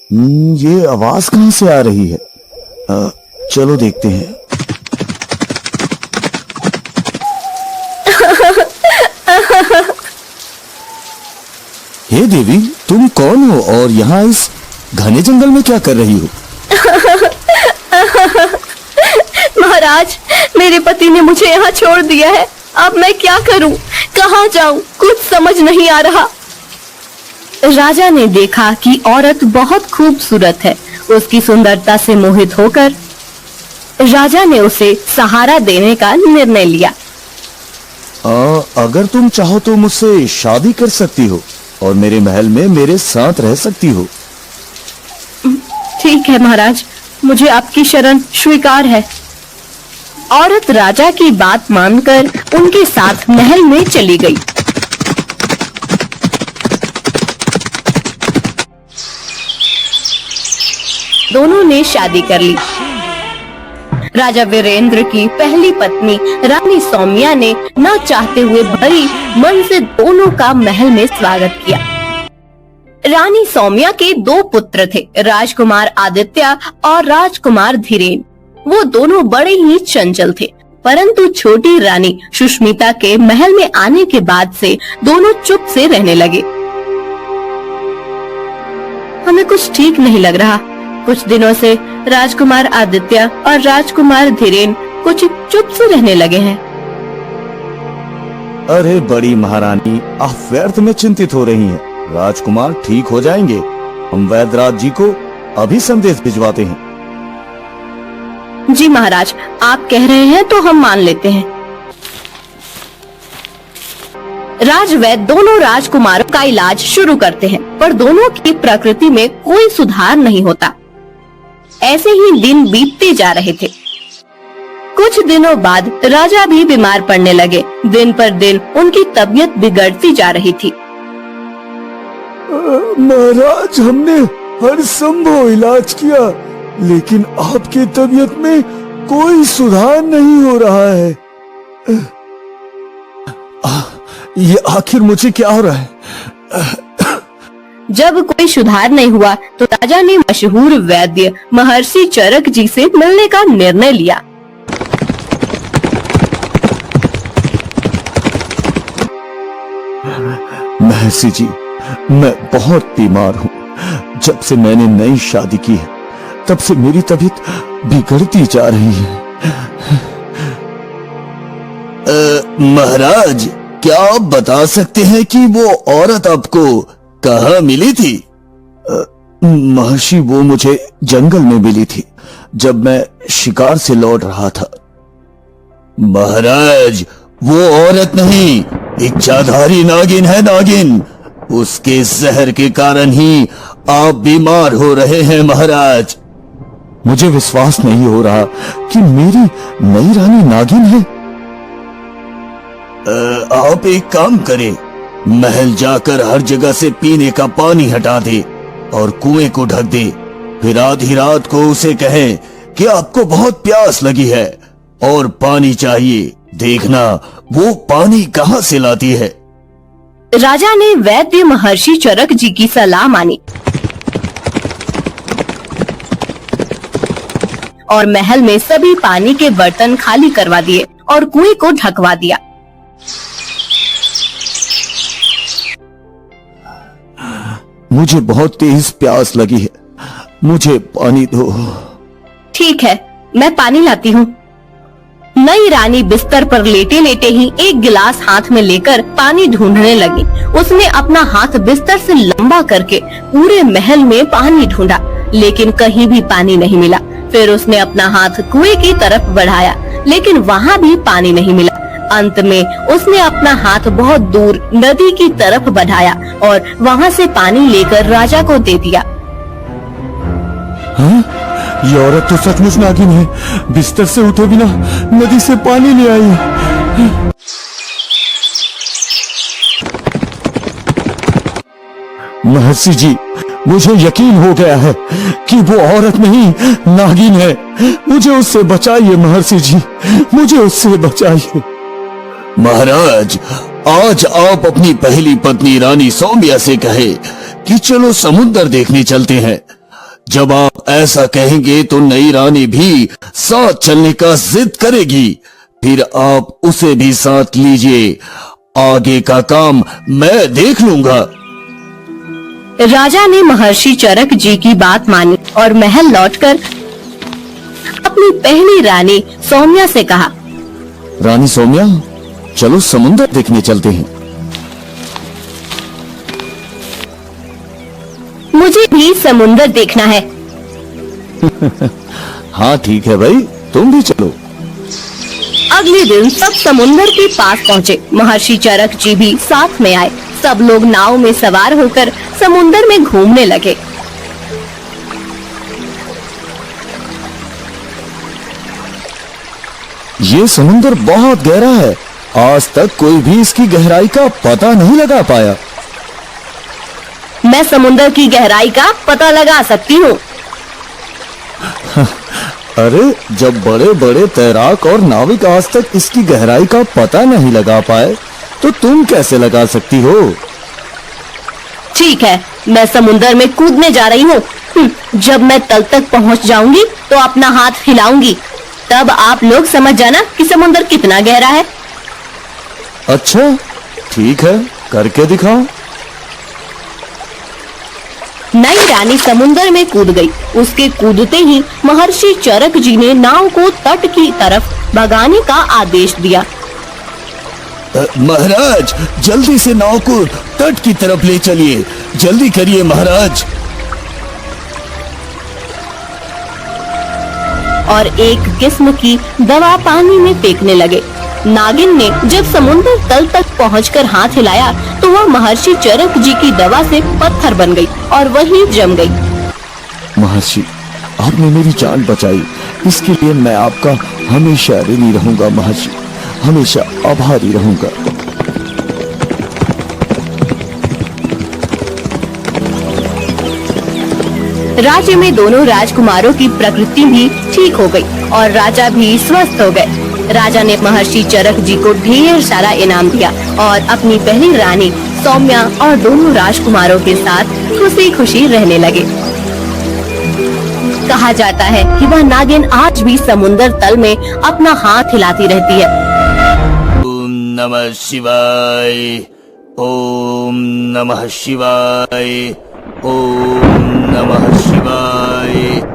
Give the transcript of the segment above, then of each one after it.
ये आवाज कहां से आ रही है? चलो देखते हैं। हे देवी, तुम कौन हो और यहाँ इस घने जंगल में क्या कर रही हो? महाराज, मेरे पति ने मुझे यहाँ छोड़ दिया है। अब मैं क्या करूं, कहाँ जाऊं, कुछ समझ नहीं आ रहा। राजा ने देखा कि औरत बहुत खूबसूरत है। उसकी सुंदरता से मोहित होकर राजा ने उसे सहारा देने का निर्णय लिया। अगर तुम चाहो तो मुझसे शादी कर सकती हो और मेरे महल में मेरे साथ रह सकती हो। ठीक है महाराज, मुझे आपकी शरण स्वीकार है। औरत राजा की बात मानकर उनके साथ महल में चली गई। दोनों ने शादी कर ली। राजा वीरेंद्र की पहली पत्नी रानी सौम्या ने न चाहते हुए भरी मन से दोनों का महल में स्वागत किया। रानी सौम्या के दो पुत्र थे, राजकुमार आदित्य और राजकुमार धीरेन। वो दोनों बड़े ही चंचल थे, परंतु छोटी रानी सुष्मिता के महल में आने के बाद से दोनों चुप से रहने लगे। हमें कुछ ठीक नहीं लग रहा। कुछ दिनों से राजकुमार आदित्य और राजकुमार धीरेन कुछ चुप से रहने लगे हैं। अरे बड़ी महारानी, आप व्यर्थ में चिंतित हो रही हैं। राजकुमार ठीक हो जाएंगे। हम वैद्यराज जी को अभी संदेश भिजवाते हैं। जी महाराज, आप कह रहे हैं तो हम मान लेते हैं। राजवैद्य दोनों राजकुमारों का इलाज शुरू करते हैं, पर दोनों की प्रकृति में कोई सुधार नहीं होता। ऐसे ही दिन बीतते जा रहे थे। कुछ दिनों बाद राजा भी बीमार पड़ने लगे। दिन पर दिन उनकी तबीयत बिगड़ती जा रही थी। महाराज, हमने हर संभव इलाज किया, लेकिन आपकी तबीयत में कोई सुधार नहीं हो रहा है। ये आखिर मुझे क्या हो रहा है? जब कोई सुधार नहीं हुआ तो राजा ने मशहूर वैद्य महर्षि चरक जी से मिलने का निर्णय लिया। महर्षि जी, मैं बहुत बीमार हूँ। जब से मैंने नई शादी की है, तब से मेरी तबीयत बिगड़ती जा रही है। महाराज, क्या आप बता सकते हैं कि वो औरत आपको कहाँ मिली थी? महर्षि, वो मुझे जंगल में मिली थी जब मैं शिकार से लौट रहा था। महाराज, वो औरत नहीं, इच्छाधारी नागिन है। नागिन, उसके जहर के कारण ही आप बीमार हो रहे हैं महाराज। मुझे विश्वास नहीं हो रहा कि मेरी नई रानी नागिन है। आप एक काम करें, महल जाकर हर जगह से पीने का पानी हटा दे और कुएं को ढक दे। फिर आधी रात को उसे कहें कि आपको बहुत प्यास लगी है और पानी चाहिए। देखना वो पानी कहाँ से लाती है। राजा ने वैद्य महर्षि चरक जी की सलाह मानी और महल में सभी पानी के बर्तन खाली करवा दिए और कुएं को ढकवा दिया। मुझे बहुत तेज प्यास लगी है, मुझे पानी दो। ठीक है, मैं पानी लाती हूँ। नई रानी बिस्तर पर लेटे लेटे ही एक गिलास हाथ में लेकर पानी ढूंढने लगी। उसने अपना हाथ बिस्तर से लंबा करके पूरे महल में पानी ढूंढा, लेकिन कहीं भी पानी नहीं मिला। फिर उसने अपना हाथ कुएं की तरफ बढ़ाया, लेकिन वहाँ भी पानी नहीं मिला। अंत में उसने अपना हाथ बहुत दूर नदी की तरफ बढ़ाया और वहाँ से पानी लेकर राजा को दे दिया। हाँ? ये औरत तो सचमुच नागिन है। बिस्तर से उठे बिना नदी से पानी ले आई है। महर्षि जी, मुझे यकीन हो गया है कि वो औरत नहीं, नागिन है। मुझे उससे बचाइए महर्षि जी, मुझे उससे बचाइए। महाराज, आज आप अपनी पहली पत्नी रानी सौम्या से कहे कि चलो समुद्र देखने चलते हैं। जब आप ऐसा कहेंगे तो नई रानी भी साथ चलने का जिद करेगी, फिर आप उसे भी साथ लीजिए। आगे का काम मैं देख लूंगा। राजा ने महर्षि चरक जी की बात मानी और महल लौटकर अपनी पहली रानी सौम्या से कहा, रानी सौम्या, चलो समुद्र देखने चलते हैं। मुझे भी समुद्र देखना है। हाँ ठीक है भाई, तुम भी चलो। अगले दिन सब समुद्र के पास पहुँचे। महर्षि चरक जी भी साथ में आए। सब लोग नाव में सवार होकर समुद्र में घूमने लगे। ये समुद्र बहुत गहरा है, आज तक कोई भी इसकी गहराई का पता नहीं लगा पाया। मैं समुद्र की गहराई का पता लगा सकती हूँ। अरे, जब बड़े बड़े तैराक और नाविक आज तक इसकी गहराई का पता नहीं लगा पाए, तो तुम कैसे लगा सकती हो? ठीक है, मैं समुद्र में कूदने जा रही हूँ। जब मैं तल तक पहुँच जाऊंगी तो अपना हाथ हिलाऊंगी, तब आप लोग समझ जाना कि समुद्र कितना गहरा है। अच्छा ठीक है, करके दिखाओ। नई रानी समुद्र में कूद गई। उसके कूदते ही महर्षि चरक जी ने नाव को तट की तरफ भगाने का आदेश दिया। महाराज, जल्दी से नाव को तट की तरफ ले चलिए, जल्दी करिए महाराज। और एक किस्म की दवा पानी में फेंकने लगे। नागिन ने जब समुद्र तल तक पहुंचकर हाथ हिलाया तो वह महर्षि चरक जी की दवा से पत्थर बन गई और वहीं जम गई। महर्षि, आपने मेरी जान बचाई, इसके लिए मैं आपका हमेशा ऋणी रहूंगा महर्षि, हमेशा आभारी रहूंगा। राज्य में दोनों राजकुमारों की प्रकृति भी ठीक हो गई और राजा भी स्वस्थ हो गए। राजा ने महर्षि चरक जी को ढेर सारा इनाम दिया और अपनी पहली रानी सौम्या और दोनों राजकुमारों के साथ खुशी खुशी रहने लगे। कहा जाता है कि वह नागिन आज भी समुद्र तल में अपना हाथ हिलाती रहती है। ओम नमः शिवाय, ओम नमः शिवाय, ओम नमः शिवाय।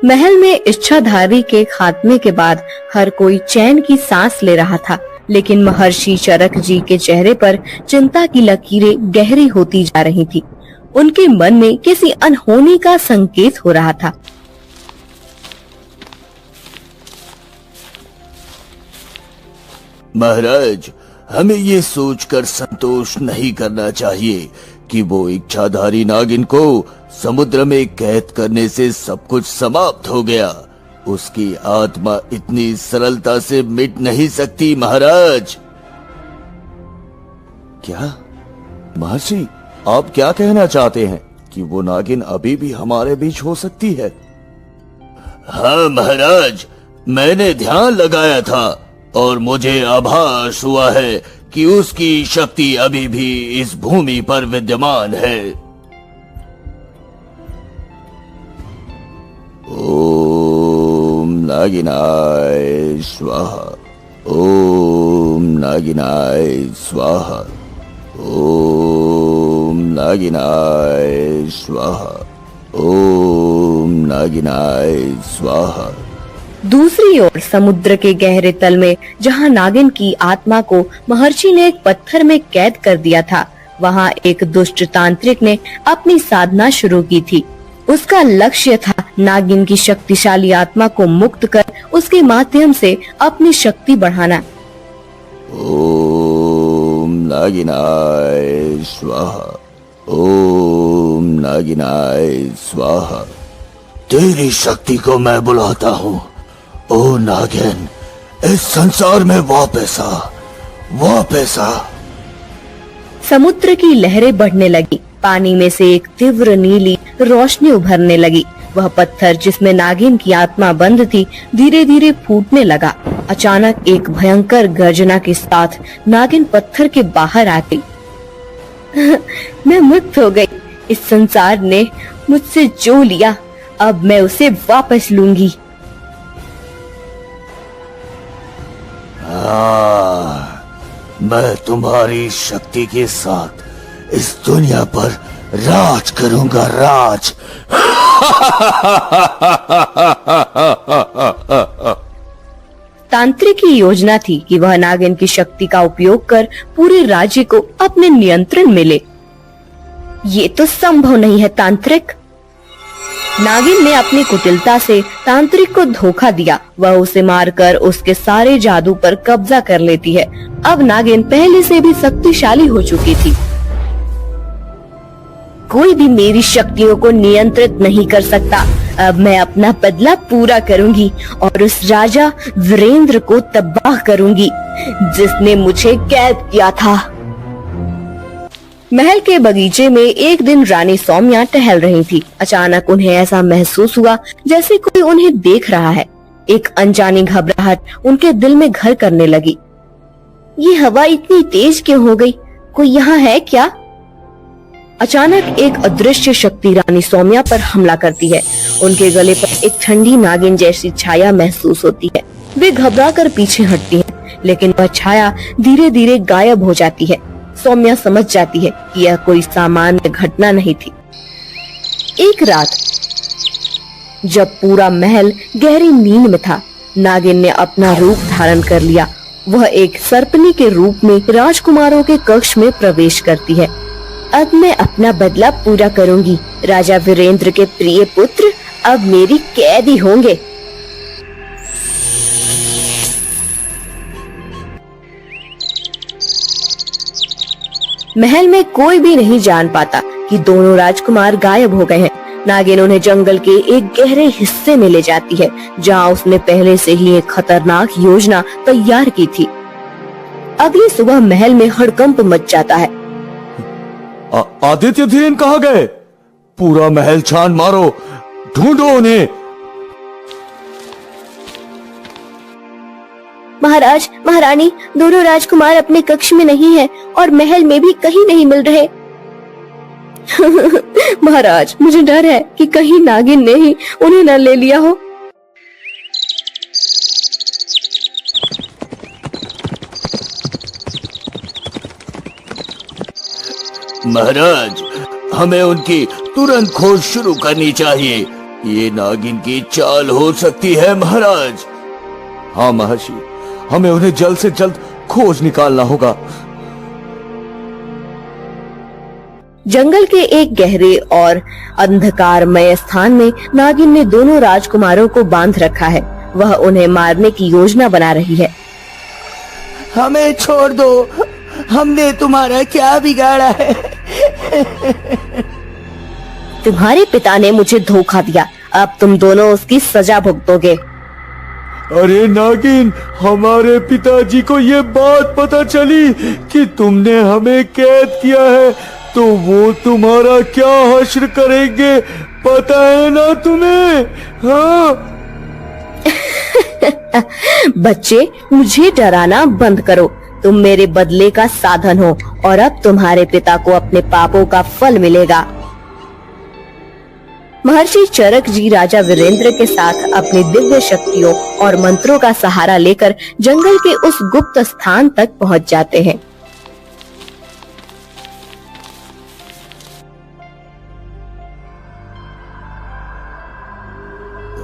महल में इच्छाधारी के खात्मे के बाद हर कोई चैन की सांस ले रहा था, लेकिन महर्षि चरक जी के चेहरे पर चिंता की लकीरें गहरी होती जा रही थी। उनके मन में किसी अनहोनी का संकेत हो रहा था। महाराज, हमें ये सोचकर संतोष नहीं करना चाहिए कि वो इच्छाधारी नागिन को समुद्र में कैद करने से सब कुछ समाप्त हो गया। उसकी आत्मा इतनी सरलता से मिट नहीं सकती महाराज। क्या महर्षि, आप क्या कहना चाहते हैं कि वो नागिन अभी भी हमारे बीच हो सकती है? हाँ महाराज, मैंने ध्यान लगाया था और मुझे आभास हुआ है कि उसकी शक्ति अभी भी इस भूमि पर विद्यमान है। ओम नागिनाय स्वाहा, ओम नागिनाय स्वाहा, ओम नागिनाय स्वाहा, ओम नागिनाय स्वाहा। दूसरी ओर समुद्र के गहरे तल में जहां नागिन की आत्मा को महर्षि ने एक पत्थर में कैद कर दिया था, वहां एक दुष्ट तांत्रिक ने अपनी साधना शुरू की थी। उसका लक्ष्य था नागिन की शक्तिशाली आत्मा को मुक्त कर उसके माध्यम से अपनी शक्ति बढ़ाना। ओम नागिनाय स्वाहा, ओम नागिनाय स्वाहा। तेरी शक्ति को मैं बुलाता हूँ। ओ नागिन, इस संसार में वापस आ, वापस आ। समुद्र की लहरें बढ़ने लगी। पानी में से एक तीव्र नीली रोशनी उभरने लगी। वह पत्थर जिसमें नागिन की आत्मा बंद थी धीरे धीरे फूटने लगा। अचानक एक भयंकर गर्जना के साथ नागिन पत्थर के बाहर आ गई। मैं मुक्त हो गई। इस संसार ने मुझसे जो लिया, अब मैं उसे वापस लूंगी। मैं तुम्हारी शक्ति के साथ इस दुनिया पर राज करूंगा, राज। तांत्रिक की योजना थी कि वह नागिन की शक्ति का उपयोग कर पूरे राज्य को अपने नियंत्रण में ले। ये तो संभव नहीं है तांत्रिक। नागिन ने अपनी कुटिलता से तांत्रिक को धोखा दिया। वह उसे मारकर उसके सारे जादू पर कब्जा कर लेती है। अब नागिन पहले से भी शक्तिशाली हो चुकी थी। कोई भी मेरी शक्तियों को नियंत्रित नहीं कर सकता। अब मैं अपना बदला पूरा करूंगी और उस राजा वीरेंद्र को तबाह करूंगी जिसने मुझे कैद किया था। महल के बगीचे में एक दिन रानी सौम्या टहल रही थी। अचानक उन्हें ऐसा महसूस हुआ जैसे कोई उन्हें देख रहा है। एक अनजानी घबराहट उनके दिल में घर करने लगी। ये हवा इतनी तेज क्यों हो गई? कोई यहाँ है क्या? अचानक एक अदृश्य शक्ति रानी सौम्या पर हमला करती है। उनके गले पर एक ठंडी नागिन जैसी छाया महसूस होती है। वे घबराकर पीछे हटती हैं, लेकिन वह छाया धीरे धीरे गायब हो जाती है। सौम्या समझ जाती है कि यह कोई सामान्य घटना नहीं थी। एक रात जब पूरा महल गहरी नींद में था, नागिन ने अपना रूप धारण कर लिया। वह एक सर्पनी के रूप में राजकुमारों के कक्ष में प्रवेश करती है। अब मैं अपना बदला पूरा करूंगी। राजा वीरेंद्र के प्रिय पुत्र अब मेरी कैदी होंगे। महल में कोई भी नहीं जान पाता कि दोनों राजकुमार गायब हो गए हैं। नागिन उन्हें जंगल के एक गहरे हिस्से में ले जाती है, जहां उसने पहले से ही एक खतरनाक योजना तैयार की थी। अगली सुबह महल में हड़कंप मच जाता है। आदित्य धीरेन कहाँ गए? पूरा महल छान मारो, ढूंढो उन्हें। महाराज, महारानी, दोनों राजकुमार अपने कक्ष में नहीं हैं और महल में भी कहीं नहीं मिल रहे। महाराज, मुझे डर है कि कहीं नागिन ने ही उन्हें न ले लिया हो। महाराज, हमें उनकी तुरंत खोज शुरू करनी चाहिए। ये नागिन की चाल हो सकती है महाराज। हाँ महर्षि, हमें उन्हें जल्द से जल्द खोज निकालना होगा। जंगल के एक गहरे और अंधकारमय स्थान में नागिन ने दोनों राजकुमारों को बांध रखा है। वह उन्हें मारने की योजना बना रही है। हमें छोड़ दो, हमने तुम्हारा क्या बिगाड़ा है? तुम्हारे पिता ने मुझे धोखा दिया, अब तुम दोनों उसकी सजा भुगतोगे। अरे नागिन, हमारे पिताजी को ये बात पता चली कि तुमने हमें कैद किया है तो वो तुम्हारा क्या हश्र करेंगे, पता है ना तुम्हें? हाँ? बच्चे, मुझे डराना बंद करो। तुम मेरे बदले का साधन हो और अब तुम्हारे पिता को अपने पापों का फल मिलेगा। महर्षि चरक जी राजा वीरेंद्र के साथ अपनी दिव्य शक्तियों और मंत्रों का सहारा लेकर जंगल के उस गुप्त स्थान तक पहुंच जाते हैं।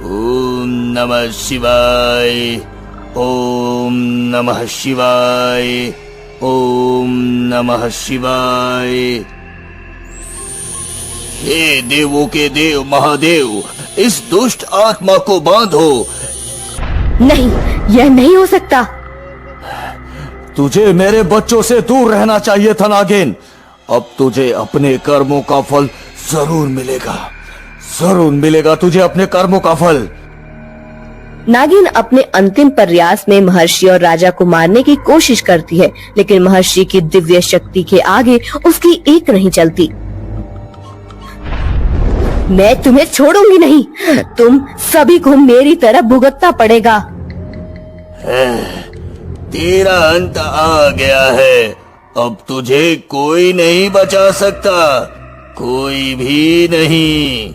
ओम नमः शिवाय, ओम नमः शिवाय, ओम नमः शिवाय। हे देवों के देव महादेव, इस दुष्ट आत्मा को बांधो। नहीं, यह नहीं हो सकता। तुझे मेरे बच्चों से दूर रहना चाहिए था नागिन। अब तुझे अपने कर्मों का फल जरूर मिलेगा, जरूर मिलेगा तुझे अपने कर्मों का फल। नागिन अपने अंतिम प्रयास में महर्षि और राजा को मारने की कोशिश करती है, लेकिन महर्षि की दिव्य शक्ति के आगे उसकी एक नहीं चलती। मैं तुम्हें छोड़ूंगी नहीं, तुम सभी को मेरी तरफ भुगतना पड़ेगा। तेरा अंत आ गया है, अब तुझे कोई नहीं बचा सकता, कोई भी नहीं।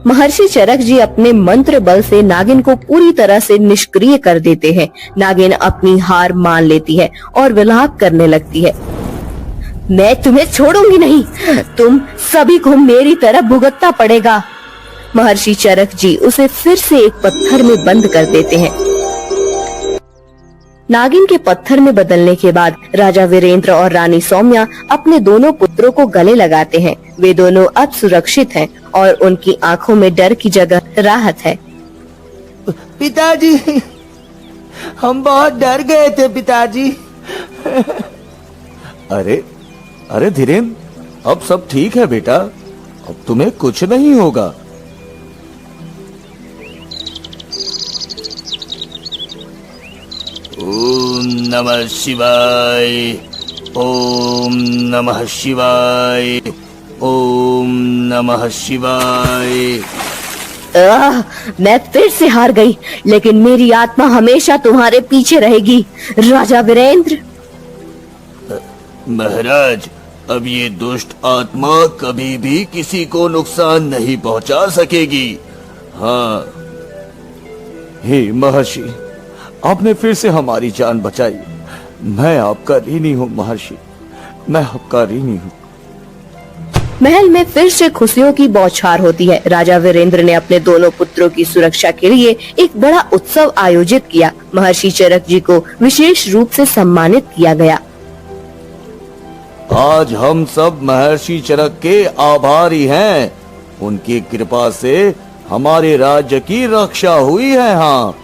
महर्षि चरक जी अपने मंत्र बल से नागिन को पूरी तरह से निष्क्रिय कर देते हैं। नागिन अपनी हार मान लेती है और विलाप करने लगती है। मैं तुम्हें छोड़ूंगी नहीं, तुम सभी को मेरी तरह भुगतना पड़ेगा। महर्षि चरक जी उसे फिर से एक पत्थर में बंद कर देते हैं। नागिन के पत्थर में बदलने के बाद राजा वीरेंद्र और रानी सौम्या अपने दोनों पुत्रों को गले लगाते हैं। वे दोनों अब सुरक्षित हैं और उनकी आंखों में डर की जगह राहत है। पिताजी, हम बहुत डर गए थे पिताजी। अरे धीरेन्द्र, अब सब ठीक है बेटा, अब तुम्हें कुछ नहीं होगा। ओम नमः शिवाय, ओम नमः शिवाय, ओम नमः शिवाय। मैं फिर से हार गई, लेकिन मेरी आत्मा हमेशा तुम्हारे पीछे रहेगी राजा वीरेंद्र। महाराज, अब ये दुष्ट आत्मा कभी भी किसी को नुकसान नहीं पहुंचा सकेगी। हाँ। हे महर्षि, आपने फिर से हमारी जान बचाई। मैं आपका ऋणी हूँ महर्षि, मैं आपका ऋणी हूँ। महल में फिर से खुशियों की बौछार होती है। राजा वीरेंद्र ने अपने दोनों पुत्रों की सुरक्षा के लिए एक बड़ा उत्सव आयोजित किया। महर्षि चरक जी को विशेष रूप से सम्मानित किया गया। आज हम सब महर्षि चरक के आभारी हैं। उनकी कृपा से हमारे राज्य की रक्षा हुई है। हाँ।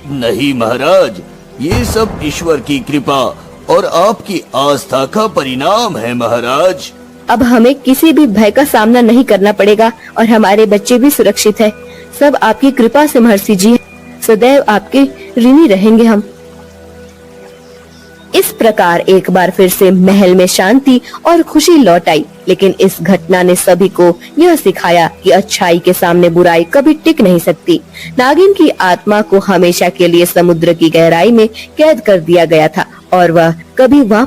नहीं महाराज, ये सब ईश्वर की कृपा और आपकी आस्था का परिणाम है महाराज। अब हमें किसी भी भय का सामना नहीं करना पड़ेगा और हमारे बच्चे भी सुरक्षित है। सब आपकी कृपा से महर्षि जी, सदैव आपके ऋणी रहेंगे हम। इस प्रकार एक बार फिर से महल में शांति और खुशी लौट आई। लेकिन इस घटना ने सभी को यह सिखाया कि अच्छाई के सामने बुराई कभी टिक नहीं सकती। नागिन की आत्मा को हमेशा के लिए समुद्र की गहराई में कैद कर दिया गया था और वह कभी वहां